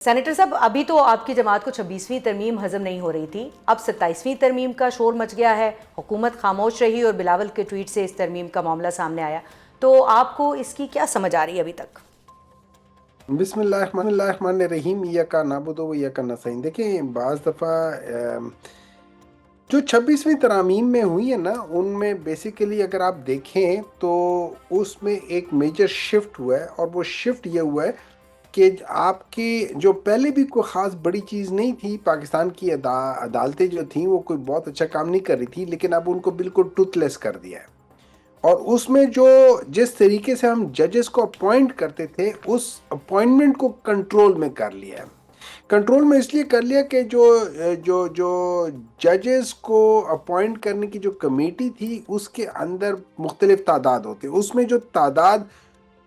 Senator صاحب، ابھی تو آپ کی جماعت کو 26ویں ترمیم ہضم نہیں ہو رہی تھی، اب 27ویں ترمیم کا شور مچ گیا ہے، حکومت خاموش رہی اور بلاول کے ٹویٹ سے اس ترمیم کا معاملہ سامنے آیا، تو آپ کو اس کی کیا سمجھ آ رہی ہے ابھی تک؟ بسم اللہ الرحمن الرحیم، ایاک نعبد و ایاک نستعین۔ دیکھیں، بعض دفعہ جو 26ویں ترامیم میں ہوئی ہے نا، ان میں بیسیکلی اگر آپ دیکھیں تو اس میں ایک میجر شفٹ ہوا ہے، اور وہ شفٹ یہ ہوا ہے کہ آپ کی جو پہلے بھی کوئی خاص بڑی چیز نہیں تھی، پاکستان کی عدالتیں جو تھیں وہ کوئی بہت اچھا کام نہیں کر رہی تھی، لیکن اب ان کو بالکل ٹوتھ لیس کر دیا ہے۔ اور اس میں جو جس طریقے سے ہم ججز کو اپوائنٹ کرتے تھے، اس اپوائنٹمنٹ کو کنٹرول میں کر لیا ہے۔ کنٹرول میں اس لیے کر لیا کہ جو ججز کو اپوائنٹ کرنے کی جو کمیٹی تھی، اس کے اندر مختلف تعداد ہوتے، اس میں جو تعداد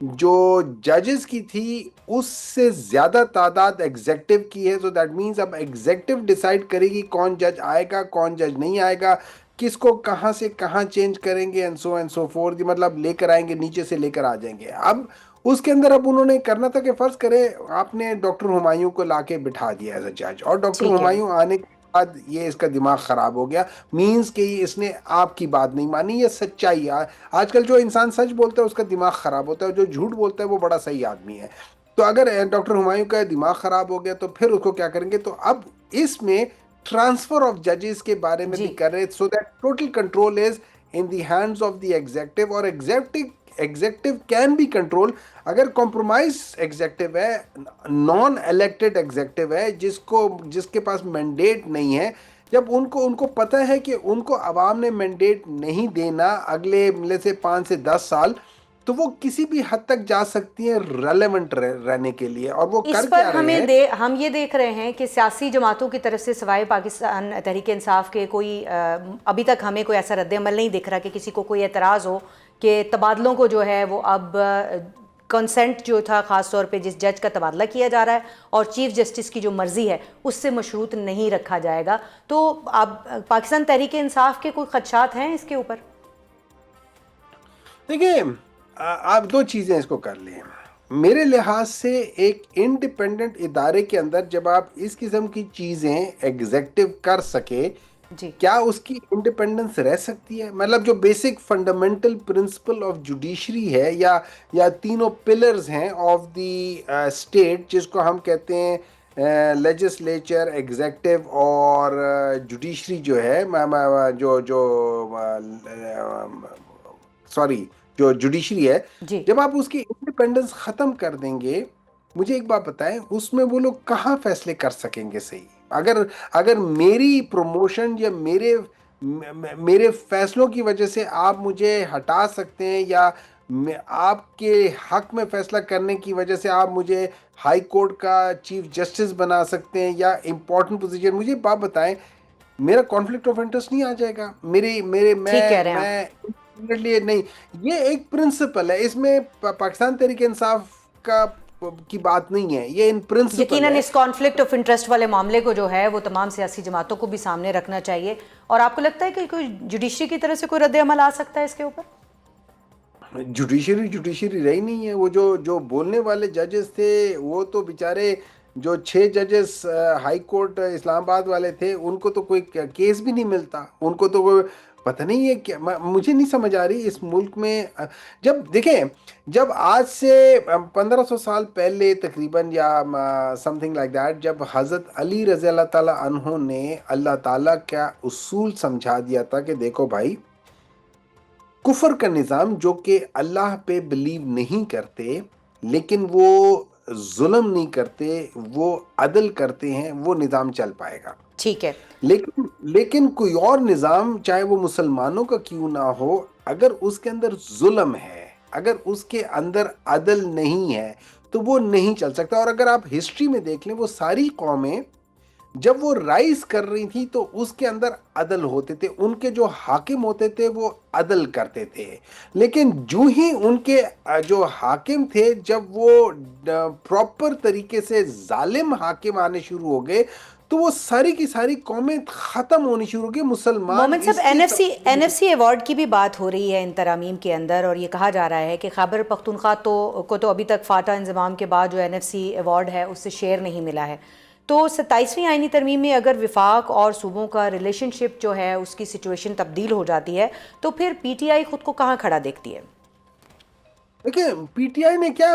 جو ججز کی تھی اس سے زیادہ تعداد ایگزیکٹو کی ہے۔ سو دیٹ مینز اب ایگزیکٹو ڈیسائیڈ کرے گی کون جج آئے گا، کون جج نہیں آئے گا، کس کو کہاں سے کہاں چینج کریں گے، اینڈ سو فورتھ، مطلب لے کر آئیں گے، نیچے سے لے کر آ جائیں گے۔ اب اس کے اندر اب انہوں نے کرنا تھا کہ فرض کرے آپ نے ڈاکٹر ہمایوں کو لا کے بٹھا دیا ایز اے جج، اور ڈاکٹر ٹھیک ہے، ہمایوں آنے کے بعد یہ اس کا دماغ خراب ہو گیا، مینز کہ اس نے آپ کی بات نہیں مانی، یہ سچائی ہے۔ آج کل جو انسان سچ بولتا ہے اس کا دماغ خراب ہوتا ہے، اور جو جھوٹ بولتا ہے وہ بڑا صحیح آدمی ہے۔ تو اگر ڈاکٹر ہمایوں کا دماغ خراب ہو گیا تو پھر اس کو کیا کریں گے؟ تو اب اس میں ٹرانسفر آف ججز کے بارے میں بھی جی، کر رہے، so that total control is in the hands of the executive, اور ایگزیکٹو کین بی کنٹرول اگر کمپرومائز ایگزیکٹو ہے، نان الیکٹڈ ایگزیکٹو ہے، جس کے پاس مینڈیٹ نہیں ہے، جب ان کو پتہ ہے کہ ان کو عوام نے مینڈیٹ نہیں دینا اگلے ملے سے 5 سے 10 سال، تو وہ کسی بھی حد تک جا سکتی ہیں ریلیونٹ رہنے کے لیے، اور وہ اس کر پر کیا رہے ہیں؟ ہم یہ دیکھ رہے ہیں کہ سیاسی جماعتوں کی طرف سے سوائے پاکستان تحریک انصاف کے کوئی ابھی تک ہمیں کوئی ایسا رد عمل نہیں دکھ رہا کہ کسی کو کوئی اعتراض ہو کہ تبادلوں کو جو ہے وہ اب کنسنٹ جو تھا، خاص طور پہ جس جج کا تبادلہ کیا جا رہا ہے اور چیف جسٹس کی جو مرضی ہے اس سے مشروط نہیں رکھا جائے گا، تو اب پاکستان تحریک انصاف کے کوئی خدشات ہیں اس کے اوپر؟ دیکھیں، آپ دو چیزیں اس کو کر لیں۔ میرے لحاظ سے ایک انڈیپینڈنٹ ادارے کے اندر جب آپ اس قسم کی چیزیں ایگزیکٹو کر سکے، جی، کیا اس کی انڈیپینڈنس رہ سکتی ہے؟ مطلب جو basic fundamental principle of judiciary ہے، یا تینوں پلرز ہیں آف دی اسٹیٹ، جس کو ہم کہتے ہیں لیجسلیچر، ایگزیکٹو اور جوڈیشری، جو ہے جو سوری جو جوڈیشری ہے، جی، جب آپ اس کی انڈیپینڈنس ختم کر دیں گے، مجھے ایک بات بتائیں، اس میں وہ لوگ کہاں فیصلے کر سکیں گے صحیح؟ اگر میری پروموشن یا میرے فیصلوں کی وجہ سے آپ مجھے ہٹا سکتے ہیں، یا آپ کے حق میں فیصلہ کرنے کی وجہ سے آپ مجھے ہائی کورٹ کا چیف جسٹس بنا سکتے ہیں، یا امپورٹنٹ پوزیشن، مجھے بات بتائیں، میرا کانفلکٹ آف انٹرسٹ نہیں آ جائے گا؟ ٹھیک کہہ رہے ہیں آپ۔ میں نہیں، یہ ایک پرنسپل ہے، اس میں پاکستان تحریک انصاف کی بات نہیں ہے، یہ ان پرنسپل یقیناً ہے۔ اس کانفلکٹ آف انٹرسٹ والے معاملے کو جو ہے وہ تمام سیاسی جماعتوں کو بھی سامنے رکھنا چاہیے، اور آپ کو لگتا ہے کہ کوئی جوڈیشری کی طرف سے کوئی رد عمل آ سکتا ہے اس کے اوپر؟ جوڈیشری رہی نہیں ہے، وہ جو بولنے والے ججز تھے، وہ تو بیچارے، جو 6 ججز ہائی کورٹ اسلام آباد والے تھے، ان کو تو کوئی کیس بھی نہیں ملتا، ان کو تو کوئی پتہ نہیں ہے کیا، مجھے نہیں سمجھ آ رہی اس ملک میں۔ جب دیکھیں، جب آج سے 1500 سال پہلے تقریباً، یا سم تھنگ لائک دیٹ، جب حضرت علی رضی اللہ تعالیٰ عنہ نے اللہ تعالیٰ کا اصول سمجھا دیا تھا کہ دیکھو بھائی، کفر کا نظام جو کہ اللہ پہ بلیو نہیں کرتے لیکن وہ ظلم نہیں کرتے، وہ عدل کرتے ہیں، وہ نظام چل پائے گا۔ ٹھیک ہے، لیکن کوئی اور نظام، چاہے وہ مسلمانوں کا کیوں نہ ہو، اگر اس کے اندر ظلم ہے، اگر اس کے اندر عدل نہیں ہے، تو وہ نہیں چل سکتا۔ اور اگر آپ ہسٹری میں دیکھ لیں، وہ ساری قومیں جب وہ رائز کر رہی تھی تو اس کے اندر عدل ہوتے تھے، ان کے جو حاکم ہوتے تھے وہ عدل کرتے تھے، لیکن جو ہی ان کے جو حاکم تھے، جب وہ پراپر طریقے سے ظالم حاکم آنے شروع ہو گئے، تو وہ ساری کی ساری قومیں ختم ہونی شروع ہو گئی. مسلمان مومن صاحب این ایف سی ایوارڈ کی بھی بات ہو رہی ہے ان ترامیم کے اندر، اور یہ کہا جا رہا ہے کہ خیبر پختونخوا کو تو ابھی تک فاٹا انضمام کے بعد جو این ایف سی ایوارڈ ہے اس سے شیئر نہیں ملا ہے. تو 27ویں آئینی ترمیم میں اگر وفاق اور صوبوں کا ریلیشن شپ جو ہے اس کی سچویشن تبدیل ہو جاتی ہے تو پھر پی ٹی آئی خود کو کہاں کھڑا دیکھتی ہے؟ دیکھیں پی ٹی آئی نے کیا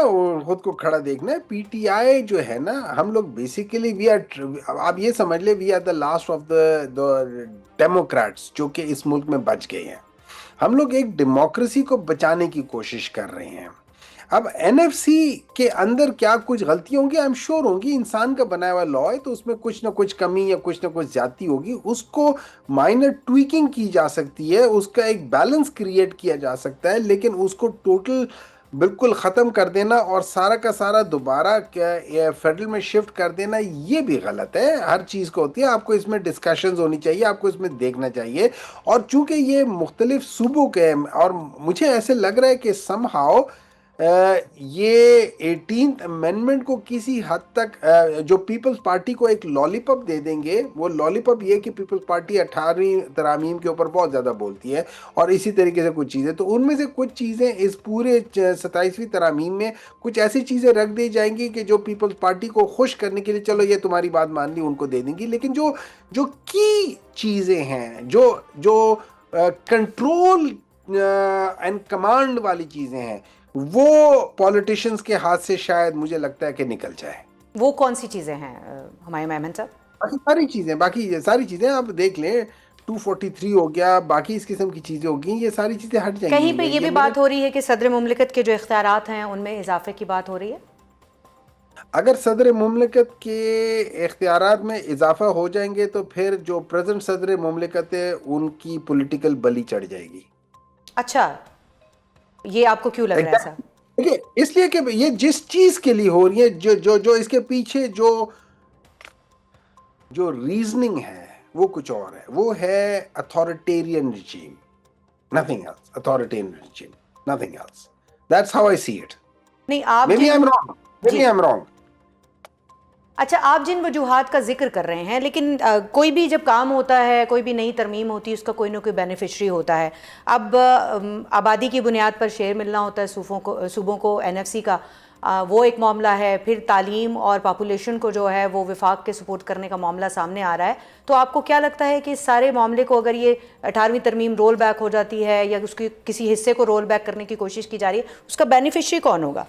خود کو کھڑا دیکھنا ہے. پی ٹی آئی جو ہے نا، ہم لوگ بیسیکلی آپ یہ سمجھ لیں we are the last of the democrats جو کہ اس ملک میں بچ گئے ہیں. ہم لوگ ایک ڈیموکریسی کو بچانے کی کوشش کر رہے ہیں. اب این ایف سی کے اندر کیا کچھ غلطیاں ہوں گی، آئی ایم شیور ہوں گی. انسان کا بنایا ہوا لا ہے تو اس میں کچھ نہ کچھ کمی یا کچھ نہ کچھ زیادتی ہوگی. اس کو مائنر ٹویکنگ کی جا سکتی ہے، اس کا ایک بیلنس کریٹ کیا جا سکتا ہے، لیکن اس کو ٹوٹل بالکل ختم کر دینا اور سارا کا سارا دوبارہ فیڈرل میں شفٹ کر دینا یہ بھی غلط ہے. ہر چیز کو ہوتی ہے، آپ کو اس میں ڈسکشنز ہونی چاہیے، آپ کو اس میں دیکھنا چاہیے. اور چونکہ یہ مختلف صوبوں کے ہیں اور مجھے ایسے لگ رہا ہے کہ سم ہاؤ یہ 18th امینڈمنٹ کو کسی حد تک جو پیپلز پارٹی کو ایک لالی پاپ دے دیں گے. وہ لالی پاپ یہ کہ پیپلز پارٹی 18ویں ترامیم کے اوپر بہت زیادہ بولتی ہے اور اسی طریقے سے کچھ چیزیں، تو ان میں سے کچھ چیزیں اس پورے 27ویں ترامیم میں کچھ ایسی چیزیں رکھ دی جائیں گی کہ جو پیپلز پارٹی کو خوش کرنے کے لیے چلو یہ تمہاری بات مان لی، ان کو دے دیں گی. لیکن جو کی چیزیں ہیں، جو کنٹرول اینڈ کمانڈ والی چیزیں ہیں، وہ پولیٹیشینز کے ہاتھ سے شاید مجھے لگتا ہے کہ نکل جائے. وہ کون سی چیزیں ہیں ہمایوں میمن صاحب؟ باقی ساری چیزیں آپ دیکھ لیں. 243 ہو گیا، باقی اس قسم کی چیزیں ہوگی، یہ ساری چیزیں ہٹ جائیں گی. کہیں پہ یہ بھی بات ہو رہی ہے کہ صدر مملکت کے جو اختیارات ہیں ان میں اضافے کی بات ہو رہی ہے؟ اگر صدر مملکت کے اختیارات میں اضافہ ہو جائیں گے تو پھر جو پریزنٹ صدر مملکت ہے ان کی پولیٹیکل بلی چڑھ جائے گی. اچھا، یہ آپ کو کیوں لگ رہا ہے ایسا؟ دیکھیے اس لیے کہ یہ جس چیز کے لیے ہو رہی ہے، جو اس کے پیچھے جو ریزننگ ہے وہ کچھ اور ہے. وہ ہے authoritarian regime, nothing else. Authoritarian regime, nothing else. That's how I see it. نہیں آپ Maybe I'm wrong. Maybe I'm wrong. اچھا، آپ جن وجوہات کا ذکر کر رہے ہیں، لیکن کوئی بھی جب کام ہوتا ہے، کوئی بھی نئی ترمیم ہوتی ہے، اس کا کوئی نہ کوئی بینیفیشری ہوتا ہے. اب آبادی کی بنیاد پر شیئر ملنا ہوتا ہے صوبوں کو این ایف سی کا، وہ ایک معاملہ ہے. پھر تعلیم اور پاپولیشن کو جو ہے وہ وفاق کے سپورٹ کرنے کا معاملہ سامنے آ رہا ہے. تو آپ کو کیا لگتا ہے کہ اس سارے معاملے کو اگر یہ 18ویں ترمیم رول بیک ہو جاتی ہے یا اس کی کسی حصے کو رول بیک کرنے کی کوشش کی جا رہی ہے، اس کا بینیفیشری کون ہوگا؟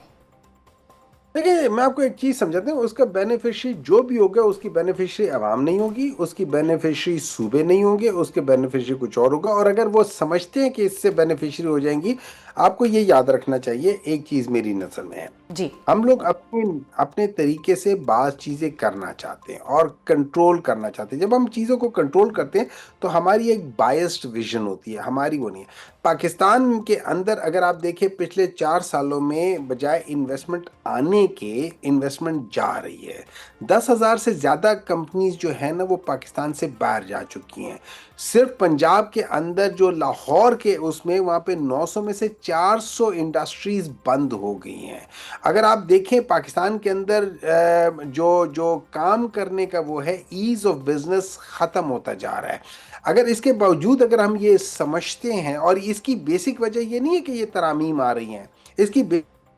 دیکھیں میں آپ کو ایک چیز سمجھاتا ہوں، اس کا بینیفیشری جو بھی ہوگا اس کی بینیفیشری عوام نہیں ہوگی، اس کی بینیفیشری صوبے نہیں ہوں گے، اس کے بینیفیشری کچھ اور ہوگا. اور اگر وہ سمجھتے ہیں کہ اس سے بینیفیشری ہو جائیں گی، آپ کو یہ یاد رکھنا چاہیے ایک چیز میری نظر میں ہے. جی، ہم لوگ اپنے طریقے سے بعض چیزیں کرنا چاہتے ہیں اور کنٹرول کرنا چاہتے ہیں. جب ہم چیزوں کو کنٹرول کرتے ہیں تو ہماری ایک بائسڈ ویژن ہوتی ہے، ہماری وہ نہیں ہے. پاکستان کے اندر اگر آپ دیکھیں پچھلے 4 سالوں میں بجائے انویسٹمنٹ آنے کے انویسٹمنٹ جا رہی ہے. 10,000 سے زیادہ کمپنیز جو ہیں نا وہ پاکستان سے باہر جا چکی ہیں. صرف پنجاب کے اندر جو لاہور کے اس میں وہاں پہ 900 میں سے 400 انڈسٹریز بند ہو گئی ہیں. اگر آپ دیکھیں پاکستان کے اندر جو کام کرنے کا وہ ہے ایز آف بزنس ختم ہوتا جا رہا ہے. اگر اس کے باوجود اگر ہم یہ سمجھتے ہیں، اور اس کی بیسک وجہ یہ نہیں ہے کہ یہ ترامیم آ رہی ہیں، اس کی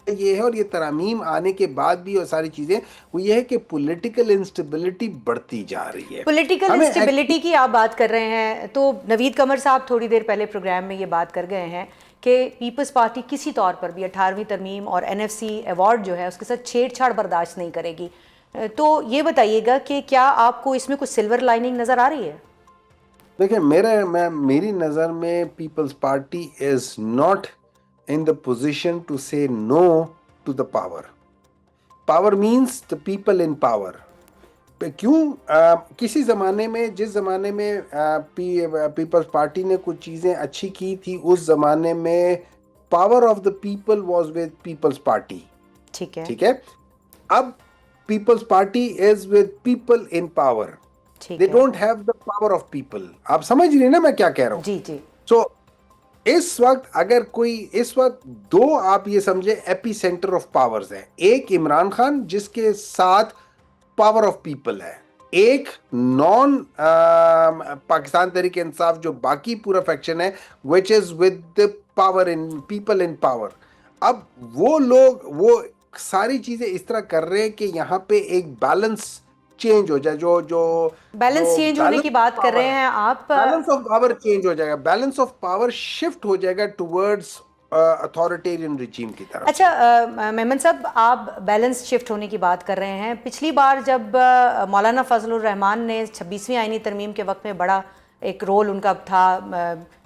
یہ ہے، اور یہ ترامیم آنے کے بعد بھی اور ساری چیزیں وہ یہ ہے کہ پولیٹیکل انسٹیبلٹی بڑھتی جا رہی ہے. پولیٹیکل انسٹیبلٹی کی آپ بات کر رہے ہیں تو نوید قمر صاحب تھوڑی دیر پہلے پروگرام میں یہ بات کر گئے ہیں کہ پیپلز پارٹی کسی طور پر بھی 18ویں ترمیم اور این ایف سی ایوارڈ جو ہے اس کے ساتھ چھیڑ چھاڑ برداشت نہیں کرے گی. تو یہ بتائیے گا کہ کیا آپ کو اس میں کچھ سلور لائننگ نظر آ رہی ہے؟ دیکھیں میری نظر میں Peoples Party is not in the position to say no to the power. Power means the people in power. کیوں کسی زمانے میں جس زمانے میں پیپلز پارٹی نے کچھ چیزیں اچھی کی تھی، اس زمانے میں power of the people was with Peoples Party. ٹھیک ہے. اب Peoples Party is with people in power. They don't have the power of people. آپ سمجھ رہے ہیں نا میں کیا کہہ رہا ہوں؟ جی جی. So اس وقت اگر کوئی اس وقت دو آپ یہ سمجھے ایپی سینٹر آف پاورز ہیں. ایک عمران خان جس کے ساتھ پاور آف پیپل ہے، ایک نان پاکستان تحریک انصاف جو باقی پورا فیکشن ہے which is with the power in people in power. اب وہ لوگ وہ ساری چیزیں اس طرح کر رہے ہیں کہ یہاں پہ ایک بیلنس چینج ہو جائے. جو بیلنس چینج ہونے کی بات کر رہے ہیں آپ. بیلنس آف پاور چینج ہو جائے گا, بیلنس آف پاور شفٹ ہو جائے گا ٹورڈز اتھارٹیرین ریجیم کی طرف. اچھا میمن صاحب, آپ بیلنس شفٹ ہونے کی بات کر رہے ہیں. پچھلی بار جب مولانا فضل الرحمان نے 26ویں آئینی ترمیم کے وقت میں بڑا ایک رول ان کا تھا,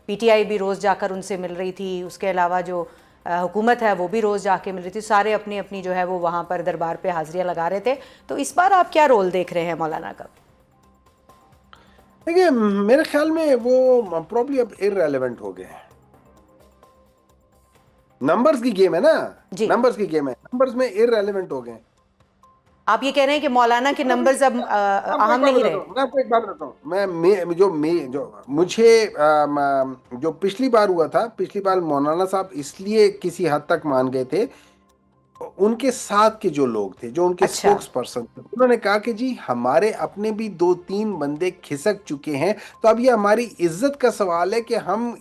پی ٹی آئی بھی روز جا کر ان سے مل رہی تھی, اس کے علاوہ جو حکومت ہے وہ بھی روز جا کے مل رہی تھی, سارے اپنی اپنی جو ہے وہ وہاں پر دربار پہ حاضریاں لگا رہے تھے. تو اس بار آپ کیا رول دیکھ رہے ہیں مولانا کا؟ دیکھیے میرے خیال میں وہ پرابلی اب ارریلیونٹ ہو گئے ہیں. نمبرز کی گیم ہے نا, جی, نمبرز کی گیم ہے, نمبرز میں ارریلیونٹ ہو گئے. آپ یہ کہہ رہے ہیں کہ مولانا کے نمبرز اب اہم نہیں رہے؟ میں آپ کو ایک بات بتاتا ہوں, مجھے جو پچھلی بار ہوا تھا, پچھلی بار مولانا صاحب اس لیے کسی حد تک مان گئے تھے, ان کے ساتھ کے جو لوگ تھے, جو ان کے اچھا, اسپوکس پرسن تھے, انہوں نے کہا کہ جی ہمارے اپنے بھی 2-3 بندے کھسک چکے ہیں, تو اب یہ ہماری عزت کا سوال ہے کہ ہم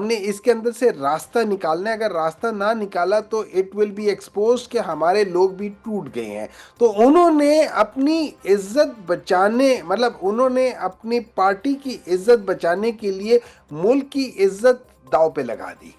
نے اس کے اندر سے راستہ نکالنا ہے. اگر راستہ نہ نکالا تو اٹ ول بی ایکسپوز کہ ہمارے لوگ بھی ٹوٹ گئے ہیں. تو انہوں نے اپنی عزت بچانے, مطلب انہوں نے اپنی پارٹی کی عزت بچانے کے لیے ملک کی عزت داؤ پہ لگا دی.